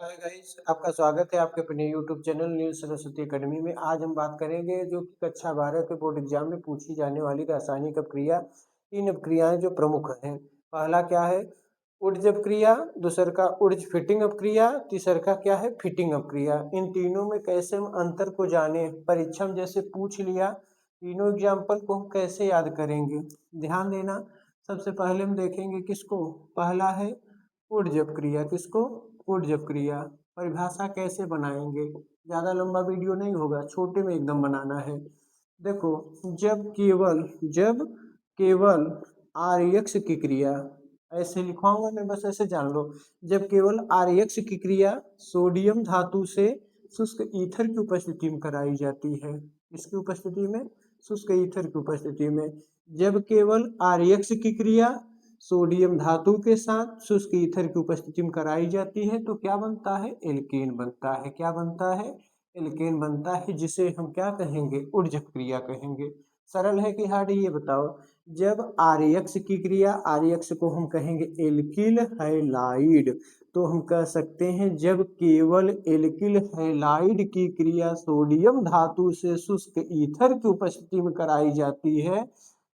Hi guys, आपका स्वागत है आपके अपने यूट्यूब चैनल नील सरस्वती एकेडमी में। आज हम बात करेंगे जो कि कक्षा 12 के बोर्ड एग्जाम में पूछी जाने वाली रासायनिक अपक्रिया। तीन अपक्रियाएं जो प्रमुख हैं। पहला क्या है? ऊर्ज अपक्रिया। दूसर का ऊर्ज फिटिंग अपक्रिया। तीसर का क्या है? फिटिंग अपक्रिया। इन तीनों में कैसे हम अंतर को जाने, परीक्षा में जैसे पूछ लिया, तीनों एग्जाम्पल को हम कैसे याद करेंगे? ध्यान देना। सबसे पहले हम देखेंगे किसको। पहला है ऊर्ज अपक्रिया। किसको? ऊर्ज अपक्रिया। परिभाषा कैसे बनाएंगे? ज्यादा लंबा वीडियो नहीं होगा, छोटे में एकदम बनाना है। देखो, जब केवल आर्यक्स की क्रिया, ऐसे लिखवाऊंगा मैं, बस ऐसे जान लो। जब केवल आर्यक्स की क्रिया सोडियम धातु से शुष्क ईथर की उपस्थिति में कराई जाती है। इसकी उपस्थिति में, शुष्क ईथर की उपस्थिति में। जब केवल आर्यक्स की क्रिया सोडियम धातु के साथ शुष्क ईथर की उपस्थिति में कराई जाती है तो क्या बनता है? एल्केन बनता है। क्या बनता है? एल्केन बनता है, जिसे हम क्या कहेंगे? ऊर्ज क्रिया कहेंगे। सरल है कि हार्ड, ये बताओ। जब आर्यक्स की क्रिया, आर्यक्स को हम कहेंगे एल्किल हैलाइड, तो हम कह सकते हैं जब केवल एल्किल हैलाइड की क्रिया सोडियम धातु से शुष्क ईथर की उपस्थिति में कराई जाती है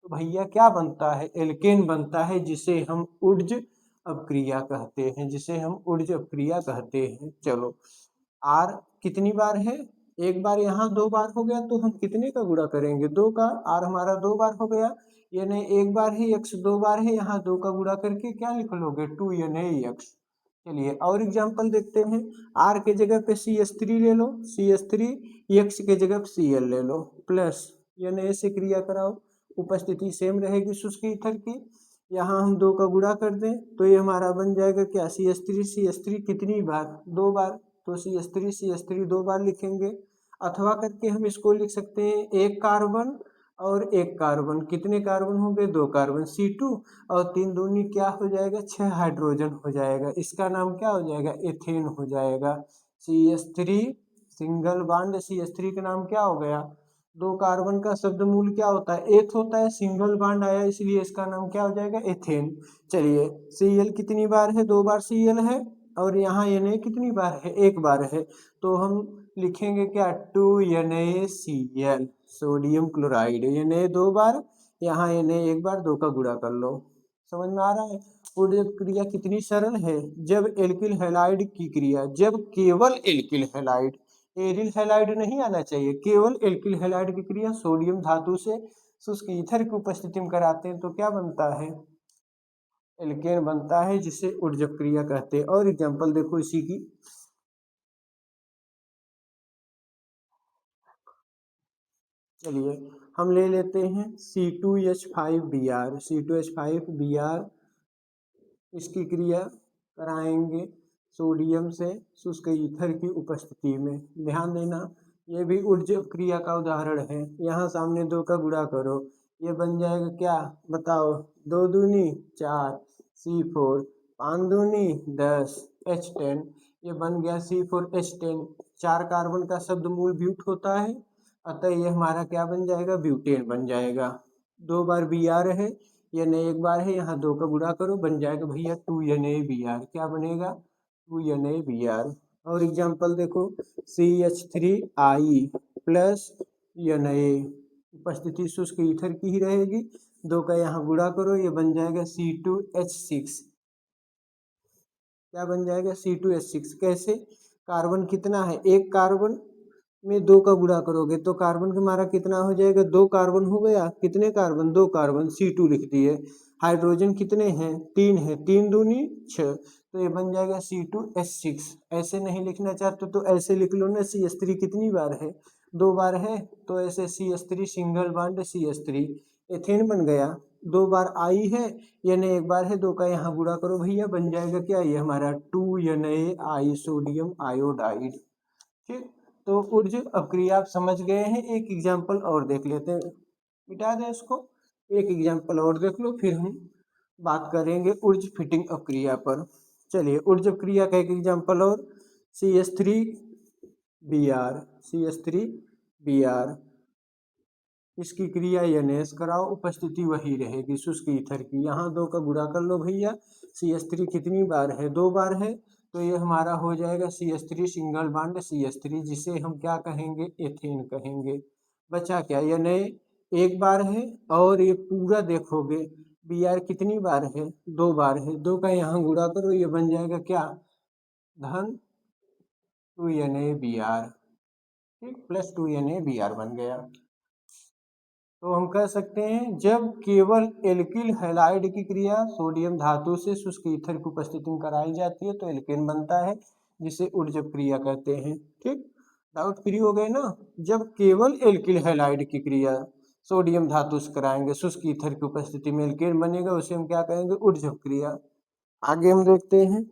तो भैया क्या बनता है? एल्केन बनता है, जिसे हम ऊर्ज अपक्रिया कहते हैं। जिसे हम ऊर्ज अपक्रिया कहते हैं। चलो, आर कितनी बार है? एक बार, यहाँ दो बार हो गया, तो हम कितने का गुणा करेंगे? दो का। आर हमारा दो बार हो गया, यानी एक बार है, एक्स दो बार है, यहाँ दो का गुणा करके क्या लिख लोगे? टू यानी एक्स। चलिए और एग्जांपल देखते हैं। आर के जगह पे सी एस थ्री ले लो, सी एस थ्री। एक्स के जगह पे सी एल ले लो, प्लस यानी ऐसे क्रिया कराओ। उपस्थिति सेम रहेगी शुष्क ईथर की। यहाँ हम दो का गुणा कर दें तो ये हमारा बन जाएगा क्या? सी एस थ्री कितनी बार? दो बार। तो सी एस थ्री दो बार लिखेंगे। अथवा करके हम इसको लिख सकते हैं एक कार्बन और एक कार्बन। कितने कार्बन हो गए? दो कार्बन, C2। और तीन दूनी क्या हो जाएगा? 6 हाइड्रोजन हो जाएगा। इसका नाम क्या हो जाएगा? एथेन हो जाएगा। CH3 सिंगल बॉन्ड, CH3 का नाम क्या हो गया? दो कार्बन का शब्द मूल क्या होता है? एथ होता है। सिंगल बॉन्ड आया इसलिए इसका नाम क्या हो जाएगा? एथेन। चलिए, Cl कितनी बार है? दो बार Cl है। और यहाँ Na कितनी बार है? एक बार है। तो हम लिखेंगे क्या? 2NaCl, sodium chloride. Na दो बार, यहाँ Na एक बार, दो का गुणा कर लो। समझ में आ रहा है? ऊर्ज क्रिया कितनी सरल है। जब एल्किल हैलाइड की क्रिया, जब केवल एल्किल हैलाइड, एरिल हैलाइड नहीं आना चाहिए, केवल एल्किल हैलाइड की क्रिया सोडियम धातु से शुष्क ईथर की उपस्थिति में कराते हैं तो क्या बनता है? एल्केन बनता है, जिसे ऊर्ज क्रिया कहते हैं। और एग्जांपल देखो इसी की। चलिए हम ले लेते हैं C2H5Br, C2H5Br। इसकी क्रिया कराएंगे सोडियम से शुष्क ईथर की उपस्थिति में। ध्यान देना, ये भी ऊर्ज क्रिया का उदाहरण है। यहाँ सामने दो का गुणा करो, ये बन जाएगा क्या? बताओ। दो दूनी चार, C4। पाँच दूनी 10, H10। ये बन गया C4H10। चार कार्बन का शब्द मूल ब्यूट होता है, अतः ये हमारा क्या बन जाएगा? ब्यूटेन बन जाएगा। दो बार Br है, एन एक बार है, यहाँ दो का गुणा करो, बन जाएगा भैया 2NaBr। क्या बनेगा? 2NaBr। और एग्जांपल देखो, CH3I प्लस Na, उपस्थिति शुष्क ईथर की ही रहेगी। दो का यहाँ गुणा करो, ये बन जाएगा C2H6। क्या बन जाएगा? C2H6। कैसे? कार्बन कितना है? एक कार्बन में दो का गुणा करोगे तो कार्बन का हमारा कितना हो जाएगा? दो कार्बन हो गया। कितने कार्बन? दो कार्बन, C2 लिख दिए। हाइड्रोजन कितने हैं? तीन है, तीन दूनी 6, तो ये बन जाएगा C2H6। ऐसे नहीं लिखना चाहते तो ऐसे लिख लो ना, CH3 कितनी बार है? दो बार है, तो ऐसे CH3 single bond CH3, ethane बन गया। दो बार आई है, यानी एक बार है, दो का यहाँ गुणा करो भैया, बन जाएगा क्या? ये हमारा 2NaI, सोडियम आयोडाइड। ठीक, तो ऊर्ज अपक्रिया आप समझ गए हैं। एक एग्जाम्पल और देख लेते हैं, मिटा दें इसको। एक एग्जाम्पल और देख लो, फिर हम बात करेंगे ऊर्ज फिटिंग अपक्रिया पर। चलिए, ऊर्ज अपक्रिया का एक एग्जाम्पल और। CH3Br, CH3Br। इसकी क्रिया NS कराओ, उपस्थिति वही रहेगी शुष्क ईथर की। यहाँ दो का गुणा कर लो भैया। CH3 कितनी बार है? दो बार है, तो ये हमारा हो जाएगा CH3 सिंगल बॉन्ड CH3, जिसे हम क्या कहेंगे, एथेन कहेंगे। बचा क्या, ये नए एक बार है, और ये पूरा देखोगे Br कितनी बार है, 2 बार है, 2 का यहाँ गुणा करो, ये बन जाएगा क्या, धन 2Na Br, ठीक, प्लस 2Na Br बन गया। तो हम कह सकते हैं जब केवल एल्किल हैलाइड की क्रिया सोडियम धातु से शुष्क ईथर की उपस्थिति में कराई जाती है तो एल्केन बनता है, जिसे उर्जक क्रिया कहते हैं। ठीक, डाउट फ्री हो गए ना। जब केवल एल्किल हैलाइड की क्रिया सोडियम धातु से कराएंगे शुष्क ईथर की उपस्थिति में एल्केन बनेगा, उसे हम क्या कहेंगे, उर्जक क्रिया। आगे हम देखते हैं।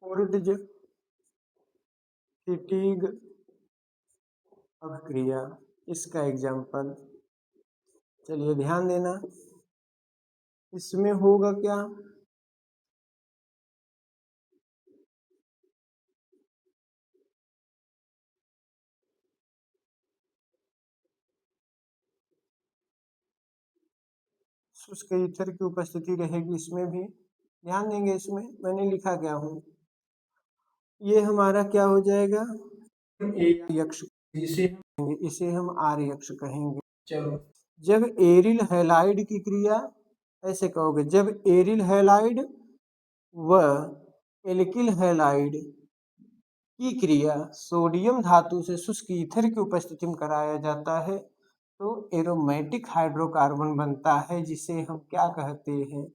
उर्ज फीटिंग अभिक्रिया, इसका एग्जाम्पल चलिए ध्यान देना, इसमें होगा क्या, शुष्क ईथर की उपस्थिति रहेगी, इसमें भी ध्यान देंगे। इसमें मैंने लिखा क्या हूँ, ये हमारा क्या हो जाएगा, यक्ष, इसे हम आर्य यक्ष कहेंगे। चलो, जब एरिल हैलाइड की क्रिया, ऐसे कहोगे, जब एरिल हैलाइड व एल्किल हैलाइड की क्रिया सोडियम धातु से शुष्क ईथर की उपस्थिति में कराया जाता है तो एरोमेटिक हाइड्रोकार्बन बनता है, जिसे हम क्या कहते हैं,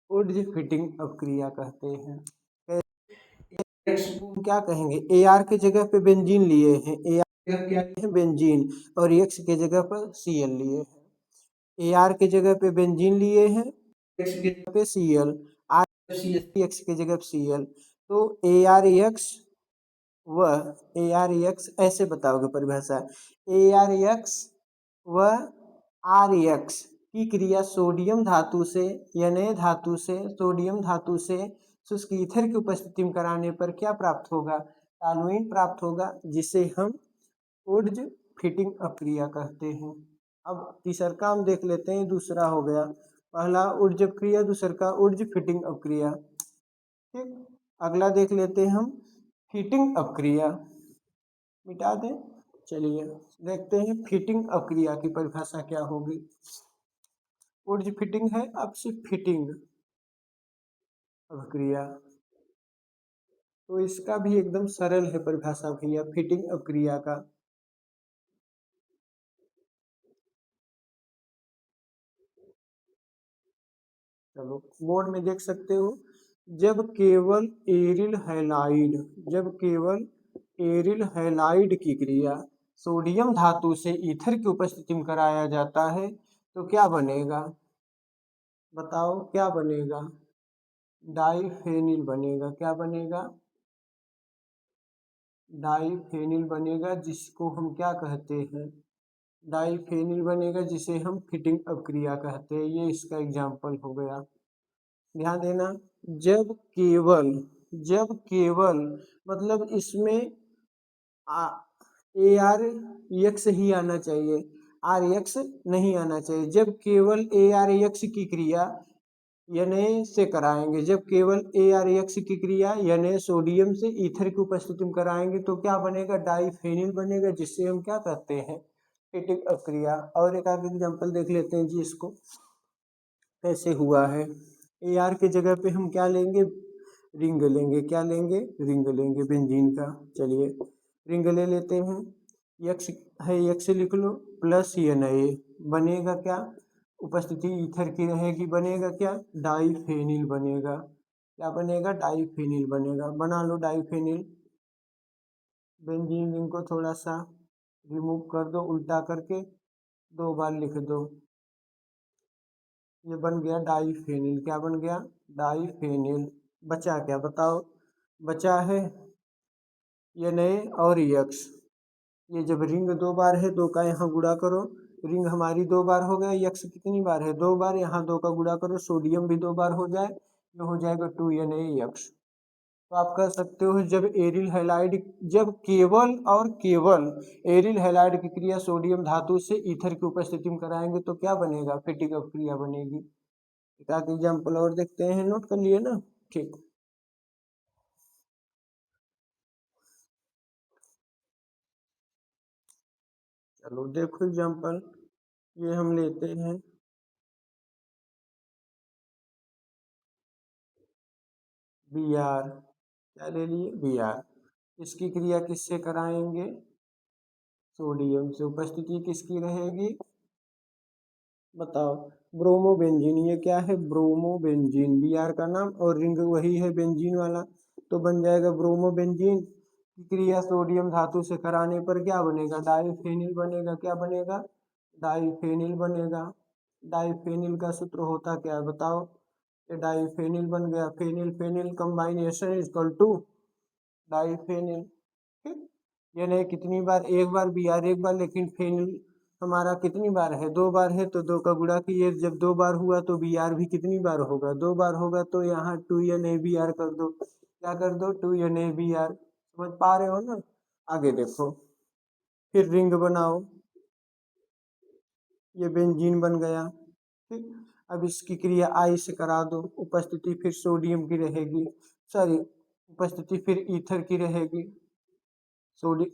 उर्ज फिटिंग अपक्रिया कहते हैं। क्या कहेंगे, Ar की जगह पे बेंजीन लिए हैं, Ar क्या है, बेंजीन, और X की जगह पर Cl लिए हैं। Ar की जगह पे बेंजीन लिए हैं, X की जगह पे Cl, X की जगह पे Cl, तो ArX व ArX, ऐसे बताओगे परिभाषा, ArX व RX की क्रिया सोडियम धातु से या नए धातु से सोडियम धातु से शुष्क ईथर की उपस्थिति में कराने पर क्या प्राप्त होगा, टॉलुइन प्राप्त होगा, जिसे हम उर्ज फिटिंग अपक्रिया कहते हैं। अब तीसरा हम देख लेते हैं, दूसरा हो गया, पहला उर्ज क्रिया, दूसरा उर्ज फिटिंग अपक्रिया। ठीक, अगला देख लेते हैं हम फिटिंग अपक्रिया, मिटा दें। चलिए देखते हैं फिटिंग अपक्रिया की परिभाषा क्या होगी। उर्ज फिटिंग है, अब से फिटिंग अपक्रिया, तो इसका भी एकदम सरल है परिभाषा भैया, फिटिंग अपक्रिया का। चलो बोर्ड में देख सकते हो, जब केवल एरिल हैलाइड, जब केवल एरिल हैलाइड की क्रिया सोडियम धातु से ईथर की उपस्थिति में कराया जाता है तो क्या बनेगा, बताओ क्या बनेगा, डाइफेनिल बनेगा। क्या बनेगा, डाइफेनिल बनेगा, जिसको हम क्या कहते हैं, डाइफेनिल बनेगा, जिसे हम फिटिंग अपक्रिया कहते हैं। ये इसका एग्जाम्पल हो गया। ध्यान देना, जब केवल, जब केवल मतलब इसमें ArX ही आना चाहिए, RX नहीं आना चाहिए। जब केवल ArX की क्रिया Na से कराएंगे, जब केवल ArX की क्रिया Na सोडियम से ईथर की उपस्थिति में कराएंगे तो क्या बनेगा, डाइफेनिल बनेगा, जिससे हम क्या कहते हैं, फिटिंग अपक्रिया। और एक आगे एग्जाम्पल देख लेते हैं जी, इसको कैसे हुआ है। Ar की जगह पे हम क्या लेंगे, रिंग लेंगे, क्या लेंगे, रिंग लेंगे बेंजीन का। चलिए रिंग ले लेते हैं, यक्स है, यक्स लिख लो, प्लस Na बनेगा क्या, उपस्थिति ईथर की रहेगी, बनेगा क्या, डाइफेनिल बनेगा। क्या बनेगा, डाइफेनिल बनेगा। बना लो डाइफेनिल, बेंजीन रिंग को थोड़ा सा रिमूव कर दो, उल्टा करके 2 बार लिख दो, ये बन गया डाइफेनिल। क्या बन गया, डाइफेनिल। बचा क्या बताओ, बचा है ये नए और यक्स। ये जब रिंग 2 बार है, 2 का यहाँ गुणा करो, रिंग हमारी 2 बार हो गया, यक्स कितनी बार है, 2 बार, यहाँ 2 का गुणा करो, सोडियम भी 2 बार हो जाए, ये हो जाएगा 2Na यक्स। तो आप कह सकते हो जब केवल और केवल एरिल हैलाइड की क्रिया सोडियम धातु से ईथर की उपस्थिति में कराएंगे तो क्या बनेगा, फिटिंग ऑफ क्रिया बनेगी। एक आध एग्जाम्पल और देखते हैं, नोट कर लिए ना, ठीक। चलो देखो एग्जाम्पल, ये हम लेते हैं बी आर, क्या ले लिए, बी आर। इसकी क्रिया किससे कराएंगे, सोडियम से। उपस्थिति किसकी रहेगी, बताओ, ब्रोमोबेंजीन। ये क्या है, ब्रोमोबेंजीन, बी आर का नाम, और रिंग वही है बेंजीन वाला, तो बन जाएगा ब्रोमोबेंजीन की क्रिया सोडियम धातु से कराने पर क्या बनेगा, डाइफेनिल बनेगा। क्या बनेगा, डाइफेनिल बनेगा। डाइफेनिल का सूत्र होता क्या है बताओ, ये डाइफेनिल बन गया, phenyl phenyl combination is equal to diphenyl. ठीक, ये नहीं कितनी बार, एक बार बी आर एक बार, लेकिन फेनिल हमारा कितनी बार है, दो बार है, तो दो का गुणा किए, जब दो बार हुआ तो बी आर भी कितनी बार होगा, दो बार होगा, तो यहाँ 2 NaBr कर दो। क्या कर दो, 2 NaBr। समझ पा रहे हो ना। आगे देखो, फिर रिंग बनाओ, ये बेंजीन बन गया। ठीक, अब इसकी क्रिया आई से करा दो, उपस्थिति फिर सोडियम की रहेगी, सॉरी, उपस्थिति फिर ईथर की रहेगी। सोडी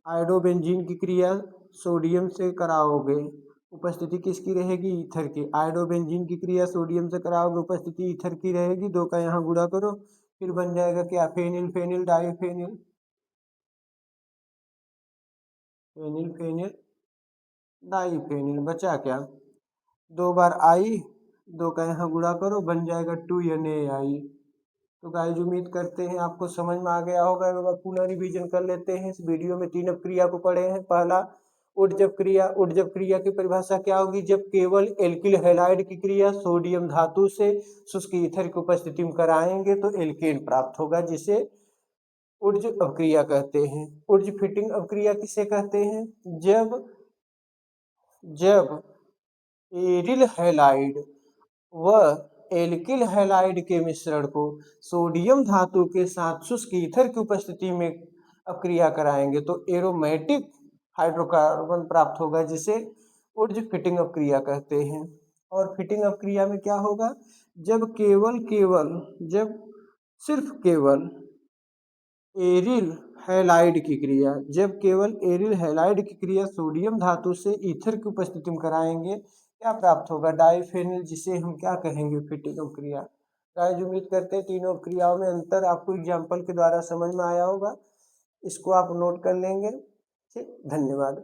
आयोडोबेंजीन की क्रिया सोडियम से कराओगे, उपस्थिति किसकी रहेगी, ईथर की। आयोडोबेंजीन की क्रिया सोडियम से कराओगे, उपस्थिति ईथर की रहेगी, दो का यहाँ गुणा करो, फिर बन जाएगा क्या, phenyl phenyl diphenyl, phenyl phenyl diphenyl. बचा क्या, दो बार आई, दो का यहाँ गुणा करो, बन जाएगा 2 NaI। तो गाइस उम्मीद करते हैं आपको समझ में आ गया होगा। एक बार पुनः रिवीजन कर लेते हैं। इस वीडियो में 3 अपक्रिया को पढ़े हैं। पहला, उड्जब क्रिया। उड्जब क्रिया की परिभाषा क्या होगी, जब केवल एल्किल हैलाइड की क्रिया सोडियम धातु से शुष्क ईथर की उपस्थिति में कराएंगे तो एल्केन प्राप्त होगा, जिसे उड्ज अपक्रिया कहते हैं। उड्ज फिटिंग अपक्रिया किसे कहते हैं, जब जब एरिल हैलाइड व एल्किल हैलाइड के मिश्रण को सोडियम धातु के साथ शुष्क ईथर की उपस्थिति में अपक्रिया कराएंगे तो एरोमेटिक हाइड्रोकार्बन प्राप्त होगा, जिसे उड्ज फिटिंग अपक्रिया कहते हैं। और फिटिंग अपक्रिया में क्या होगा, जब केवल केवल जब सिर्फ केवल एरिल हैलाइड की क्रिया, जब केवल एरिल हैलाइड की क्रिया सोडियम धातु से ईथर की उपस्थिति में कराएंगे, क्या प्राप्त होगा, डाइफेनिल, जिसे हम क्या कहेंगे, फिटिंग क्रिया। गाइस उम्मीद करते हैं तीनों क्रियाओं में अंतर आपको एग्जाम्पल के द्वारा समझ में आया होगा। इसको आप नोट कर लेंगे। ठीक, धन्यवाद।